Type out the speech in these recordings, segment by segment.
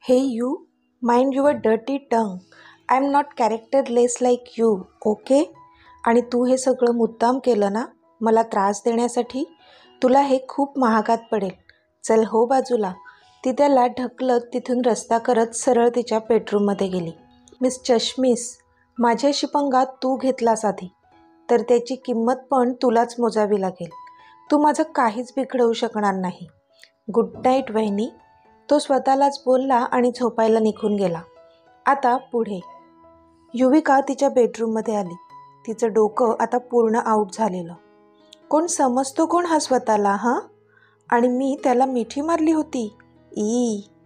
Hey you, mind your dirty tongue. I'm not characterless like you, okay? आणि तू हे सगळं मुद्दाम केलं ना मला त्रास देण्यासाठी. तुला हे खूप महागात पडेल. चल हो बाजूला. ती त्याला ढकलत तिथून रस्ता करत सरळ तिच्या बेडरूममध्ये गेली. मिस चष्मीस, माझ्याशी पंगा तू घेतलास आधी, तर त्याची किंमत पण तुलाच मोजावी लागेल. तू माझं काहीच बिघडवू शकणार नाही. गुड नाईट वहिनी. तो स्वतःलाच बोलला आणि झोपायला निघून गेला. आता पुढे. युविका तिच्या बेडरूममध्ये आली. तिचं डोकं आता पूर्ण आऊट झालेलं. कोण समजतो कोण हा स्वतःला हां? आणि मी त्याला मिठी मारली होती.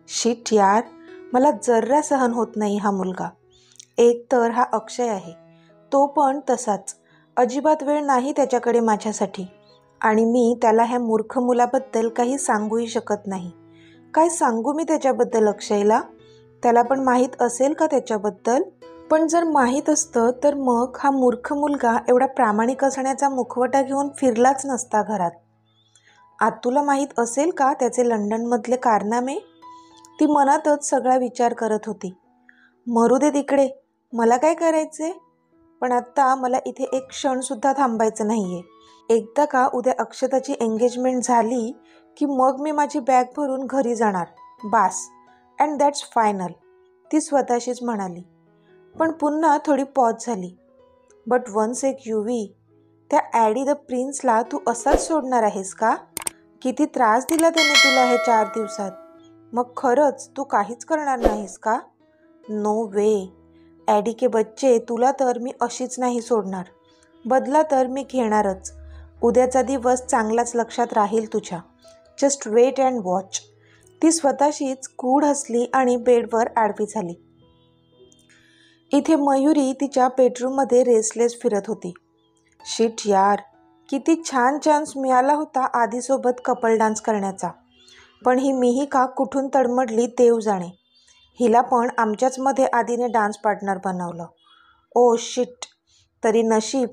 शिट यार, मला जर्रा सहन होत नाही हा मुलगा. एक तर हा अक्षय आहे, तो पण तसाच. अजिबात वेळ नाही त्याच्याकडे माझ्यासाठी. आणि मी त्याला ह्या मूर्ख मुलाबद्दल काही सांगूही शकत नाही. काय सांगू मी त्याच्याबद्दल अक्षयला? त्याला पण माहीत असेल का त्याच्याबद्दल? पण जर माहीत असतं तर मग हा मूर्ख मुलगा एवढा प्रामाणिक असण्याचा मुखवटा घेऊन फिरलाच नसता घरात. तुला माहीत असेल का त्याचे लंडनमधले कारनामे? ती मनातच सगळा विचार करत होती. मरू दे तिकडे, मला काय करायचे? पण आत्ता मला इथे एक क्षणसुद्धा थांबायचं नाही आहे. एकदा का उद्या अक्षताची एंगेजमेंट झाली की मग मी माझी बॅग भरून घरी जाणार. बास. अँड दॅट्स फायनल, ती स्वतःशीच म्हणाली. पण पुन्हा थोडी पॉज झाली. बट वन्स एक युवी, त्या ॲडी द प्रिन्सला तू असाच सोडणार आहेस का? किती त्रास दिला त्याने तुला हे 4 दिवसात. मग खरंच तू काहीच करणार नाहीस का? नो वे. ॲडी के बच्चे, तुला तर मी अशीच नाही सोडणार. बदला तर मी घेणारच. उद्याचा दिवस चांगलाच लक्षात राहील तुझ्या. Just wait and watch. ती स्वतःशीच गूढ हसली आणि बेडवर आडवी झाली. इथे मयुरी तिच्या बेडरूममध्ये रेसलेस फिरत होती. शिट यार, किती छान चान्स मिळाला होता आधीसोबत कपल डान्स करण्याचा. पण ही मिहिका कुठून तडमडली देव जाणे. हिला पण आमच्याच मध्ये आधीने डान्स पार्टनर बनवलं. Oh shit. तरी नशीब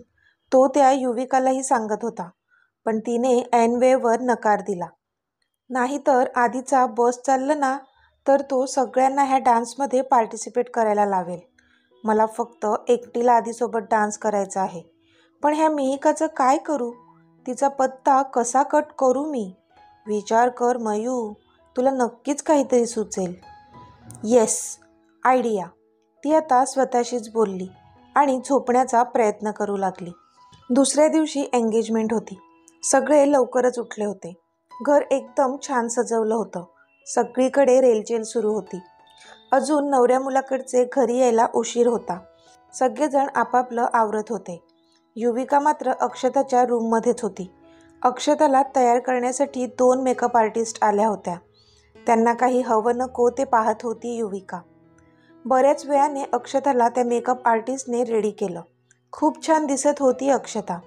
तो त्या युविकालाही सांगत होता, पण तिने ऐन वेळेवर नकार दिला. नाहीतर आधीचा बस चाललं ना तर तो सगळ्यांना ह्या डान्समध्ये पार्टिसिपेट करायला लावेल. मला फक्त एकटीला आधीसोबत डान्स करायचा आहे. पण ह्या मिहिकाचं काय करू? तिचा पत्ता कसा कट करू मी? विचार कर मयू, तुला नक्कीच काहीतरी सुचेल. Yes, idea. ती आता स्वतःशीच बोलली आणि झोपण्याचा प्रयत्न करू लागली. दुसऱ्या दिवशी एंगेजमेंट होती. सगळे लवकरच उठले होते. घर एकदम छान सजवलं होतं. सगळीकडे रेलचेल सुरू होती. अजून नवऱ्या मुलाकडचे घरी यायला उशीर होता. सगळेजण आपापलं आवरत होते. युविका मात्र अक्षताच्या रूममध्येच होती. अक्षताला तयार करण्यासाठी 2 मेकअप आर्टिस्ट आल्या होत्या. त्यांना काही हवं नको ते पाहत होती युविका. बऱ्याच वेळाने अक्षताला त्या मेकअप आर्टिस्टने रेडी केलं. खूप छान दिसत होती अक्षता.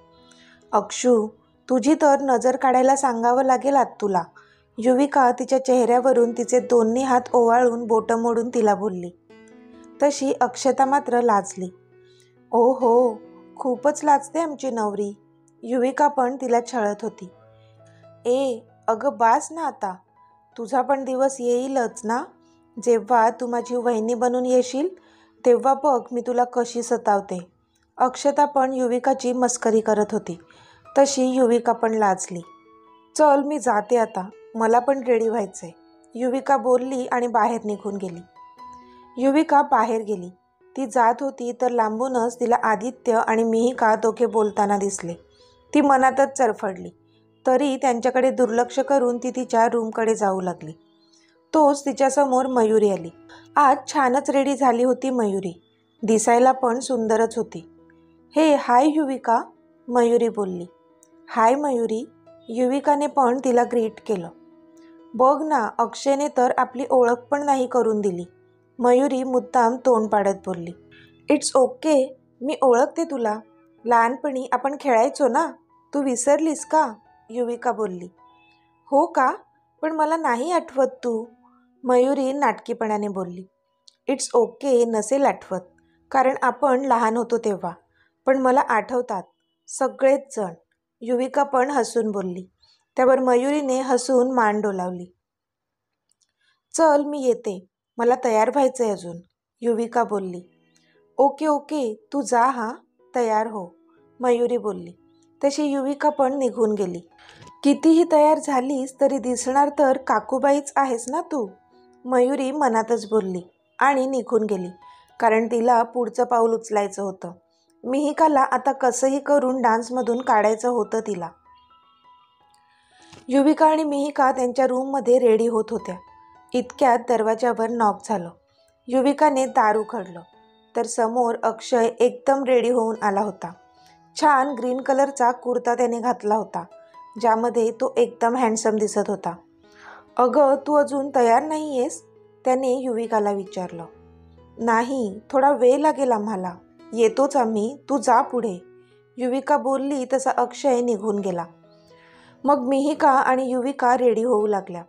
अक्षू, तुझी तर नजर काढायला सांगावं लागेल आज तुला. युविका तिच्या चेहऱ्यावरून तिचे दोन्ही हात ओवाळून बोटं मोडून तिला बोलली. तशी अक्षता मात्र लाजली. ओ हो, खूपच लाजते आमची नवरी. युविका पण तिला छळत होती. अगं बास ना आता. तुझा पण दिवस येईलच ना. जेव्हा तू माझी वहिनी बनून येशील तेव्हा बघ मी तुला कशी सतावते. अक्षता पण युविकाची मस्करी करत होती. तशी युविका पण लाजली. चल मी जाते आता, मला पण रेडी व्हायचंय, युविका बोलली आणि बाहेर निघून गेली. युविका बाहेर गेली. ती जात होती तर लांबूनच तिला आदित्य आणि मिहिका दोघे बोलताना दिसले. ती मनातच चरफडली. तरी त्यांच्याकडे दुर्लक्ष करून ती तिच्या रूमकडे जाऊ लागली. तोच तिच्यासमोर मयुरी आली. आज छानच रेडी झाली होती मयुरी. दिसायला पण सुंदरच होती. हे हाय युविका, मयुरी बोलली. हाय मयुरी. युविकाने पण तिला ग्रीट केलं. बघ ना, अक्षयने तर आपली ओळख पण नाही करून दिली, मयुरी मुद्दाम तोंड पाडत बोलली. इट्स ओके, मी ओळखते तुला. लहानपणी आपण खेळायचो ना, तू विसरलीस का? युविका बोलली. हो का? पण मला नाही आठवत तू, मयुरी नाटकीपणाने बोलली. इट्स ओके, नसेल आठवत, कारण आपण लहान होतो तेव्हा. पण मला आठवतात सगळेच जण, युविका पण हसून बोलली. त्यावर मयुरीने हसून मान डोलावली. चल मी येते, मला तयार व्हायचं आहे अजून, युविका बोलली. ओके ओके, तू जा हां, तयार हो, मयुरी बोलली. तशी युविका पण निघून गेली. कितीही तयार झालीस तरी दिसणार तर काकूबाईच आहेस ना तू, मयुरी मनातच बोलली आणि निघून गेली. कारण तिला पुढचं पाऊल उचलायचं होतं. मिहिकाला आता कसंही करून डान्समधून काढायचं होतं तिला. युविका आणि मिहिका त्यांच्या रूममध्ये रेडी होत होत्या. इतक्यात दरवाजावर नॉक झालं. युविकाने दार उघडलं तर समोर अक्षय एकदम रेडी होऊन आला होता. छान ग्रीन कलरचा कुर्ता त्याने घातला होता, ज्यामध्ये तो एकदम हँडसम दिसत होता. अगं, तू अजून तयार नाही आहेस, त्याने युविकाला विचारलं. नाही, थोडा वेळ लागेल आम्हाला, येतोच आम्ही, तू जा पुढे, युविका बोलली. तसा अक्षय निघून गेला. मग मिहिका आणि युविका रेडी होऊ लागल्या.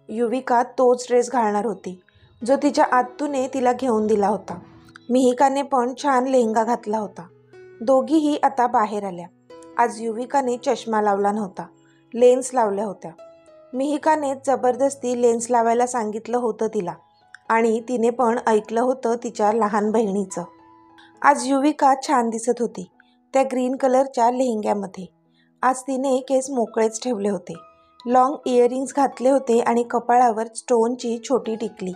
युविका तोच ड्रेस घालणार होती जो तिच्या आत्तूने तिला घेऊन दिला होता. मिहिकाने पण छान लेहंगा घातला होता. दोघीही आता बाहेर आल्या. आज युविकाने चष्मा लावला नव्हता, लेन्स लावल्या होत्या. मिहिकाने जबरदस्ती लेन्स लावायला सांगितलं होतं तिला आणि तिने पण ऐकलं होतं तिच्या लहान बहिणीचं. आज युविका छान दिसत होती त्या ग्रीन कलरच्या लेहंग्यामध्ये. आज तिने केस मोकळेच ठेवले होते, लॉंग इयरिंग्स घातले होते आणि कपाळावर स्टोनची छोटी टिकली.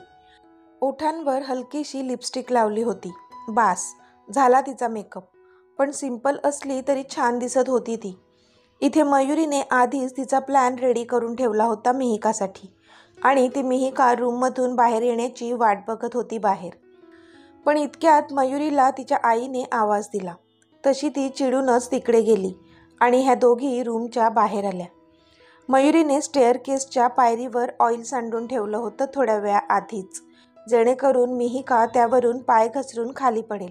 ओठांवर हलकीशी लिपस्टिक लावली होती. बास, झाला तिचा मेकअप. पण सिंपल असली तरी छान दिसत होती ती. इथे मयुरीने आधीच तिचा प्लॅन रेडी करून ठेवला होता मिहिकासाठी आणि ती मिहिका रूममधून बाहेर येण्याची वाट बघत होती बाहेर. पण इतक्यात मयुरीला तिच्या आईने आवाज दिला. तशी ती चिडूनच तिकडे गेली आणि ह्या दोघी रूमच्या बाहेर आल्या. मयुरीने स्टेअरकेसच्या पायरीवर ऑइल सांडून ठेवलं होतं थोड्या वेळा आधीच, जेणेकरून मिहिका त्यावरून पाय घसरून खाली पडेल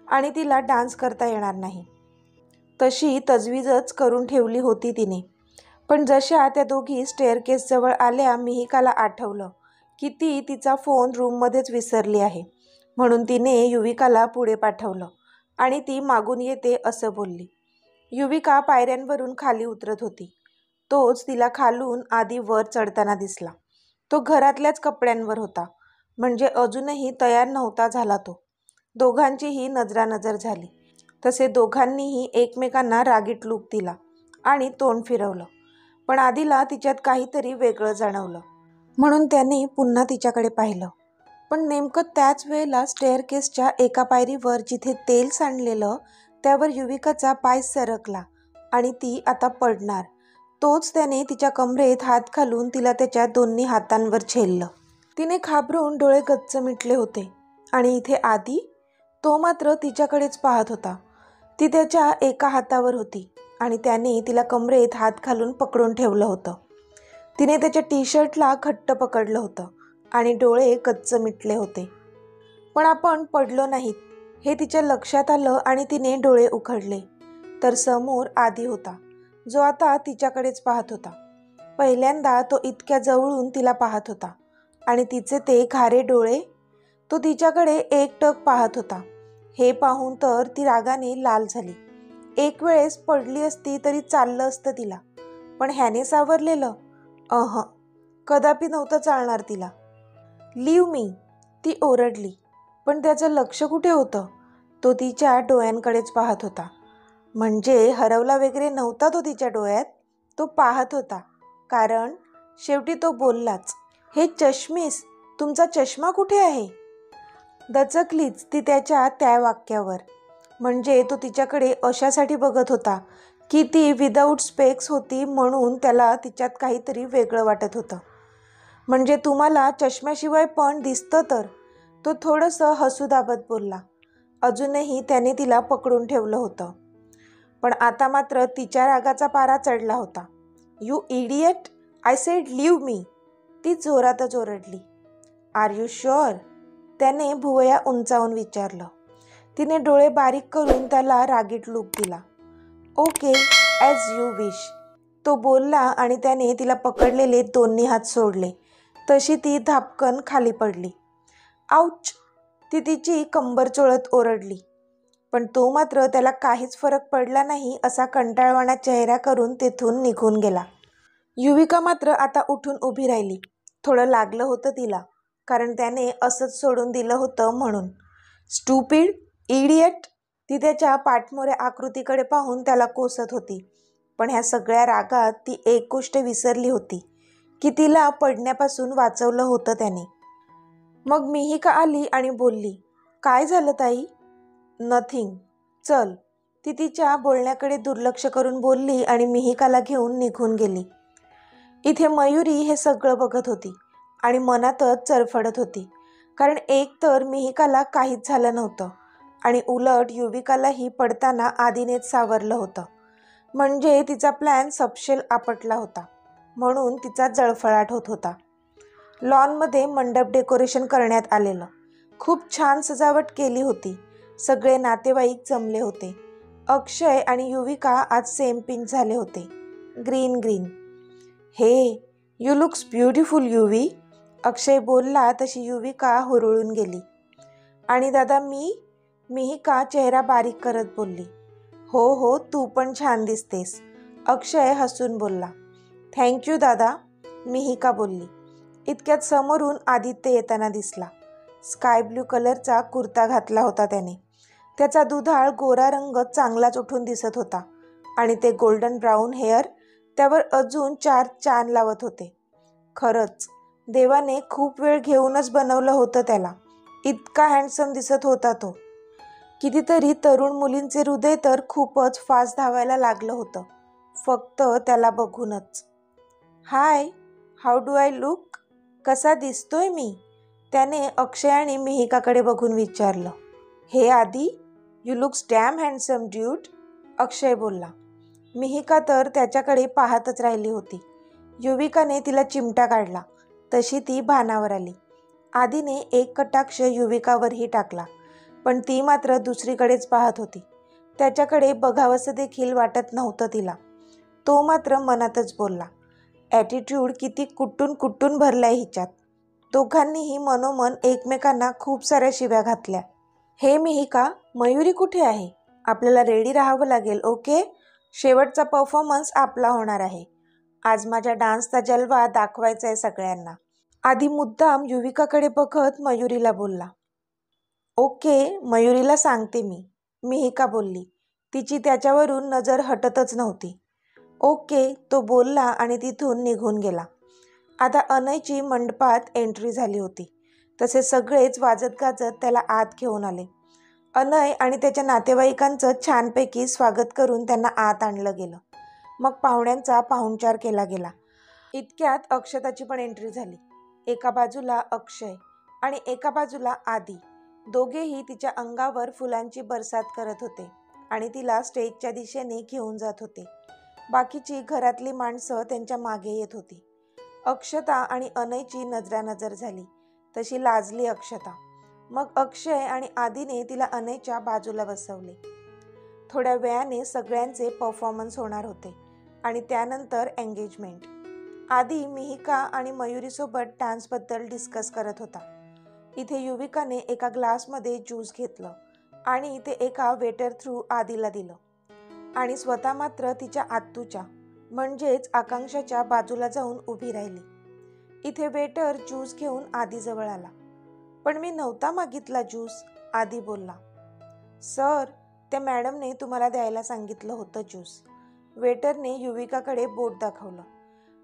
आणि तिला डान्स करता येणार नाही. तशी तजवीजच करून ठेवली होती तिने. पण जशा त्या दोघी स्टेअरकेसजवळ आल्या, मिहिकाला आठवलं की ती तिचा फोन रूममध्येच विसरली आहे. म्हणून तिने युविकाला पुढे पाठवलं आणि ती मागून येते असं बोलली. युविका पायऱ्यांवरून खाली उतरत होती. तोच तिला खालून आधी वर चढताना दिसला. तो घरातल्याच कपड्यांवर होता, म्हणजे अजूनही तयार नव्हता झाला तो. दोघांचीही नजरानजर झाली. तसे दोघांनीही एकमेकांना रागीट लूक दिला आणि तोंड फिरवलं. पण आधीला तिच्यात काहीतरी वेगळं जाणवलं, म्हणून त्याने पुन्हा तिच्याकडे पाहिलं. पण नेमकं त्याच वेळेला स्टेअरकेसच्या एका पायरीवर जिथे तेल सांडलेलं त्यावर युविकाचा पाय सरकला आणि ती आता पडणार. तोच त्याने तिच्या कमरेत हात घालून तिला त्याच्या दोन्ही हातांवर झेललं. तिने घाबरून डोळे गच्च मिटले होते आणि इथे आधी, तो मात्र तिच्याकडेच पाहत होता. ती त्याच्या एका हातावर होती आणि त्याने तिला कमरेत हात घालून पकडून ठेवलं होतं. तिने त्याच्या टी शर्टला घट्ट पकडलं होतं आणि डोळे गच्च मिटले होते. पण आपण पडलो नाहीत हे तिच्या लक्षात आलं आणि तिने डोळे उघडले तर समोर आधी होता, जो आता तिच्याकडेच पाहत होता. पहिल्यांदा तो इतक्या जवळून तिला पाहत होता आणि तिचे ते घारे डोळे, तो तिच्याकडे एकटक पाहत होता. हे पाहून तर ती रागाने लाल झाली. एक वेळेस पडली असती तरी चाललं असतं तिला, पण ह्याने सावरलेलं, कदापि नव्हतं चालणार तिला. लीव मी, ती ओरडली. पण त्याचं लक्ष कुठे होतं? तो तिच्या डोळ्यांकडेच पाहत होता. म्हणजे हरवला वगैरे नव्हता तो तिच्या डोळ्यात, तो पाहत होता. कारण शेवटी तो बोललाच, हे चष्मीस, तुमचा चष्मा कुठे आहे? दचकलीच ती त्याच्या त्या वाक्यावर. म्हणजे तो तिच्याकडे अशासाठी बघत होता की ती विदाऊट स्पेक्स होती, म्हणून त्याला तिच्यात काहीतरी वेगळं वाटत होतं. म्हणजे तुम्हाला चष्म्याशिवाय पण दिसतं तर, तो थोडंसं हसू दाबत बोलला. अजूनही त्याने तिला पकडून ठेवलं होतं. पण आता मात्र तिच्या रागाचा पारा चढला होता. You idiot, I said leave me, ती जोरातच ओरडली. आर यू शुअर, त्याने भुवया उंचावून विचारलं. तिने डोळे बारीक करून त्याला रागीट लूक दिला. ओके, ॲज यू विश, तो बोलला आणि त्याने तिला पकडलेले दोन्ही हात सोडले. तशी ती धापकन खाली पडली. आऊच, ती तिची कंबर चोळत ओरडली. पण तो मात्र त्याला काहीच फरक पडला नाही असा कंटाळवाणा चेहरा करून तेथून निघून गेला. युविका मात्र आता उठून उभी राहिली. थोडं लागलं होतं तिला, कारण त्याने असंच सोडून दिलं होतं म्हणून. स्टुपिड, इडियट, ती त्याच्या पाठमोऱ्या आकृतीकडे पाहून त्याला कोसत होती. पण ह्या सगळ्या रागात ती एक गोष्ट विसरली होती की तिला पडण्यापासून वाचवलं होतं त्याने. मग मिहिका आली आणि बोलली, काय झालं ताई? नथिंग, चल. ती तिच्या बोलण्याकडे दुर्लक्ष करून बोलली आणि मिहिकाला घेऊन निघून गेली. इथे मयुरी हे सगळं बघत होती आणि मनातच चरफडत होती. कारण एकतर मिहिकाला काहीच झालं नव्हतं आणि उलट युविकालाही पडताना आधीनेच सावरलं होतं. म्हणजे तिचा प्लॅन सपशेल आपटला होता. म्हणून तिचा जळफळाट होत होता. लॉनमध्ये मंडप डेकोरेशन करण्यात आलेलं. खूप छान सजावट केली होती. सगळे नातेवाईक जमले होते. अक्षय आणि युविका आज सेम पिंक झाले होते, ग्रीन ग्रीन. हे, यू लुक्स ब्युटिफुल युवी. अक्षय बोलला तशी युविका हुरळून गेली. आणि दादा मिहिका चेहरा बारीक करत बोलली. हो, तू पण छान दिसतेस. अक्षय हसून बोलला. थँक्यू दादा, मिहिका बोलली. इतक्यात समोरून आदित्य येताना दिसला. स्काय ब्ल्यू कलरचा कुर्ता घातला होता त्याने. त्याचा दुधाळ गोरा रंग चांगलाच उठून दिसत होता आणि ते गोल्डन ब्राऊन हेअर त्यावर अजून 4 चान लावत होते. खरंच देवाने खूप वेळ घेऊनच बनवलं होतं त्याला. इतका हँडसम दिसत होता तो. कितीतरी तरुण मुलींचे हृदय तर खूपच फास्ट धावायला लागलं होतं फक्त त्याला बघूनच. हाय, हाऊ डू आय लुक? कसा दिसतोय मी? त्याने अक्षय आणि मिहिकाकडे बघून विचारलं. Hey Adi, you looks damn handsome dude, Akshay बोलला. मिहिका तर त्याच्याकडे पाहतच राहिली होती. युविकाने तिला चिमटा काढला तशी ती भानावर आली. आदीने एक कटाक्ष युविकावरही टाकला, पण ती मात्र दुसरीकडेच पाहत होती. त्याच्याकडे बघावंसं देखील वाटत नव्हतं तिला. तो मात्र मनातच बोलला, ॲटिट्यूड किती कुट्टून भरलाय हिच्यात. दोघांनीही मनोमन एकमेकांना खूप साऱ्या शिव्या घातल्या. हे मिहिका, मयुरी कुठे आहे? आपल्याला रेडी राहावं लागेल, ओके? शेवटचा परफॉर्मन्स आपला होणार आहे. आज माझ्या डान्सचा जलवा दाखवायचा आहे सगळ्यांना. आधी मुद्दाम युविकाकडे बघत मयुरीला बोलला. ओके, मयुरीला सांगते मी, मिहिका बोलली. तिची त्याच्यावरून नजर हटतच नव्हती. ओके, तो बोलला आणि तिथून निघून गेला. आता अनयची मंडपात एंट्री झाली होती. तसे सगळेच वाजत गाजत त्याला आत घेऊन आले. अनय आणि त्याच्या नातेवाईकांचं छानपैकी स्वागत करून त्यांना आत आणलं गेलं. मग पाहुण्यांचा पाहुणचार केला गेला. इतक्यात अक्षताची पण एंट्री झाली. एका बाजूला अक्षय आणि एका बाजूला आदी. दोघेही तिच्या अंगावर फुलांची बरसात करत होते आणि तिला स्टेजच्या दिशेने घेऊन जात होते. बाकीची घरातली माणसं त्यांच्या मागे येत होती. अक्षता आणि अनयची नजरानजर झाली तशी लाजली अक्षता. मग अक्षय आणि आदीने तिला अनयच्या बाजूला बसवले. थोड्या वेळाने सगळ्यांचे परफॉर्मन्स होणार होते आणि त्यानंतर एंगेजमेंट. आदी मिहिका आणि मयुरीसोबत डान्सबद्दल डिस्कस करत होता. इथे युविकाने एका ग्लासमध्ये ज्यूस घेतलं आणि ते एका वेटर थ्रू आदीला दिलं आणि स्वतः मात्र तिच्या आत्तूच्या म्हणजेच आकांक्षाच्या बाजूला जाऊन उभी राहिली. इथे वेटर ज्यूस घेऊन आदीजवळ आला. पण मी नव्हता मागितला ज्यूस, आदी बोलला. सर, त्या मॅडमने तुम्हाला द्यायला सांगितलं होतं ज्यूस. वेटरने युविकाकडे बोट दाखवलं.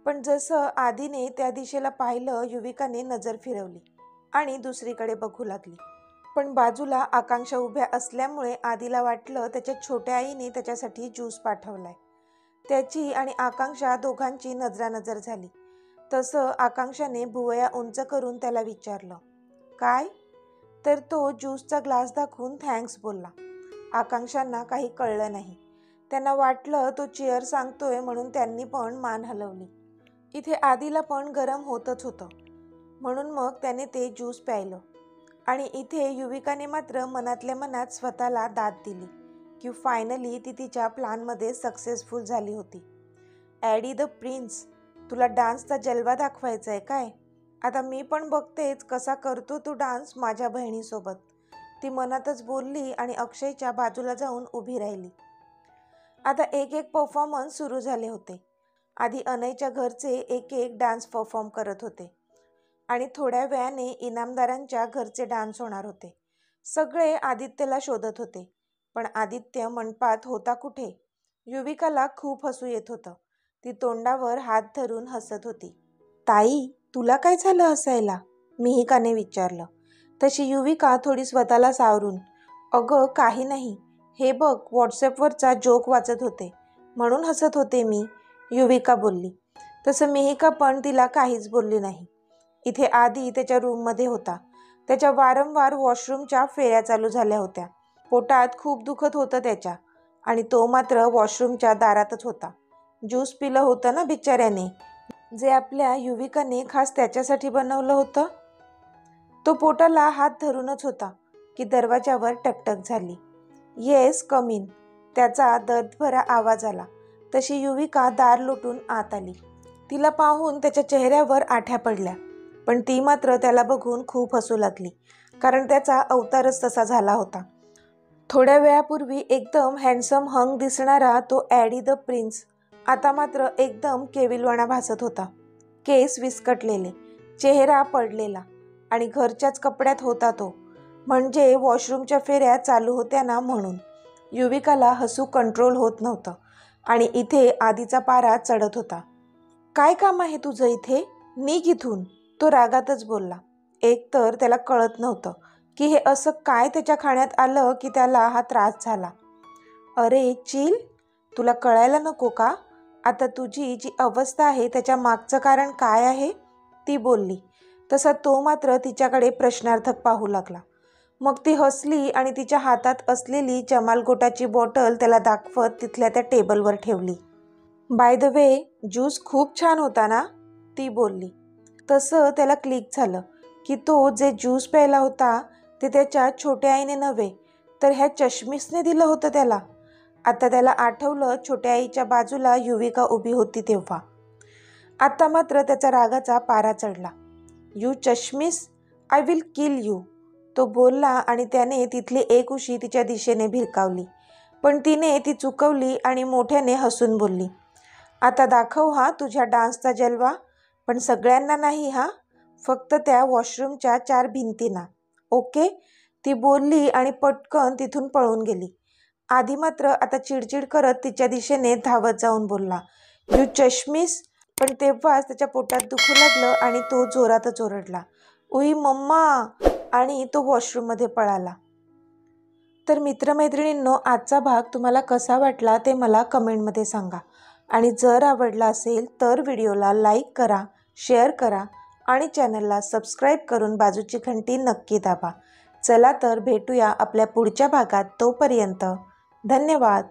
पण जसं आदीने त्या दिशेला पाहिलं, युविकाने नजर फिरवली आणि दुसरीकडे बघू लागली. पण बाजूला आकांक्षा उभ्या असल्यामुळे आदीला वाटलं त्याच्या छोट्या आईने त्याच्यासाठी ज्यूस पाठवलाय. त्याची आणि आकांक्षा दोघांची नजरानजर झाली. तसं आकांक्षाने भुवया उंच करून त्याला विचारलं, काय? तर तो ज्यूसचा ग्लास दाखवून थँक्स बोलला. आकांक्षांना काही कळलं नाही. त्यांना वाटलं तो चिअर सांगतोय म्हणून त्यांनी पण मान हलवली. इथे आदीला पण गरम होतच होतं म्हणून मग त्याने ते ज्यूस प्यायलं. आणि इथे युविकाने मात्र मनातल्या मनात स्वतःला दाद दिली की फायनली ती तिच्या प्लॅनमध्ये सक्सेसफुल झाली होती. ॲडी द प्रिन्स, तुला डान्सचा जलवा दाखवायचा आहे काय? आता मी पण बघतेच कसा करतो तू डान्स माझ्या बहिणीसोबत, ती मनातच बोलली आणि अक्षयच्या बाजूला जाऊन उभी राहिली. आता एक एक परफॉर्मन्स सुरू झाले होते. आधी अनयच्या घरचे एक एक डान्स परफॉर्म करत होते. आणि थोड्या वेळाने इनामदारांच्या घरचे डान्स होणार होते. सगळे आदित्यला शोधत होते, पण आदित्य मंडपात होता कुठे? युविकाला खूप हसू येत होतं. ती तोंडावर हात धरून हसत होती. ताई, तुला काय झालं हसायला? मिहिकाने विचारलं. तशी युविका थोडी स्वतःला सावरून, अगं काही नाही, हे बघ व्हॉट्सॲपवरचा जोक वाचत होते म्हणून हसत होते मी, युविका बोलली. तसं मिहिका पण तिला काहीच बोलली नाही. इथे आदी त्याच्या रूममध्ये होता. त्याच्या वारंवार वॉशरूमच्या फेऱ्या चालू झाल्या होत्या. पोटात खूप दुखत होतं त्याच्या, आणि तो मात्र वॉशरूमच्या दारातच होता. ज्यूस पिलं होतं ना बिचाऱ्याने, जे आपल्या युविकाने खास त्याच्यासाठी बनवलं होतं. तो पोटाला हात धरूनच होता की दरवाजावर टकटक झाली. येस कम इन, त्याचा दर्दभरा आवाज आला. तशी युविका दार लोटून आत आली. तिला पाहून त्याच्या चेहऱ्यावर आठ्या पडल्या, पण ती मात्र त्याला बघून खूप हसू लागली, कारण त्याचा अवतारच तसा झाला होता. थोड्या वेळापूर्वी एकदम हँडसम हंग दिसणारा तो ॲडी द प्रिन्स आता मात्र एकदम केविलवाणा भासत होता. केस विस्कटलेले, चेहरा पडलेला, आणि घरच्याच कपड्यात होता तो, म्हणजे वॉशरूमच्या फेऱ्या चालू होत्या ना म्हणून. युविकाला हसू कंट्रोल होत नव्हतं, आणि इथे आधीचा पारा चढत होता. काय काम आहे तुझं इथे? निघ इथून, तो रागातच बोलला. एक तर त्याला कळत नव्हतं की हे असं काय त्याच्या खाण्यात आलं की त्याला हा त्रास झाला. अरे चिल, तुला कळायला नको का? आता तुझी जी अवस्था आहे त्याच्या मागचं कारण काय आहे? ती बोलली. तसा तो मात्र तिच्याकडे प्रश्नार्थक पाहू लागला. मग ती हसली आणि तिच्या हातात असलेली जमालगोटाची बॉटल त्याला दाखवत तिथल्या त्या टेबलवर ठेवली. बाय द वे, ज्यूस खूप छान होता ना, ती बोलली. तसं त्याला क्लिक झालं की तो जे ज्यूस प्यायला होता ते त्याच्या छोट्या आईने नव्हे, तर ह्या चष्मीसने दिलं होतं त्याला. आता त्याला आठवलं छोट्या आईच्या बाजूला युविका उभी होती तेव्हा. आता मात्र त्याचा रागाचा पारा चढला. यू चष्मीस, आय विल किल यू, तो बोलला, आणि त्याने तिथली एक उशी तिच्या दिशेने भिरकावली. पण तिने ती चुकवली आणि मोठ्याने हसून बोलली, आता दाखव हा तुझ्या डान्सचा जलवा, पण सगळ्यांना नाही हा, फक्त त्या वॉशरूमच्या 4 भिंतींना, ओके, ती बोलली आणि पटकन तिथून पळून गेली. आधी मात्र आता चिडचिड करत तिच्या दिशेने धावत जाऊन बोलला, यू चष्मीस, पण तेव्हाच त्याच्या पोटात दुखू लागलं आणि तो जोरातच ओरडला, उई मम्मा, आणि तो वॉशरूममध्ये पळाला. तर मित्रमैत्रिणींनो, आजचा भाग तुम्हाला कसा वाटला ते मला कमेंटमध्ये सांगा, आणि जर आवडला असेल तर व्हिडिओला लाईक करा, शेअर करा, आणि चॅनलला सबस्क्राईब करून बाजूची घंटी नक्की दाबा. चला तर भेटूया आपल्या पुढच्या भागात. तोपर्यंत धन्यवाद.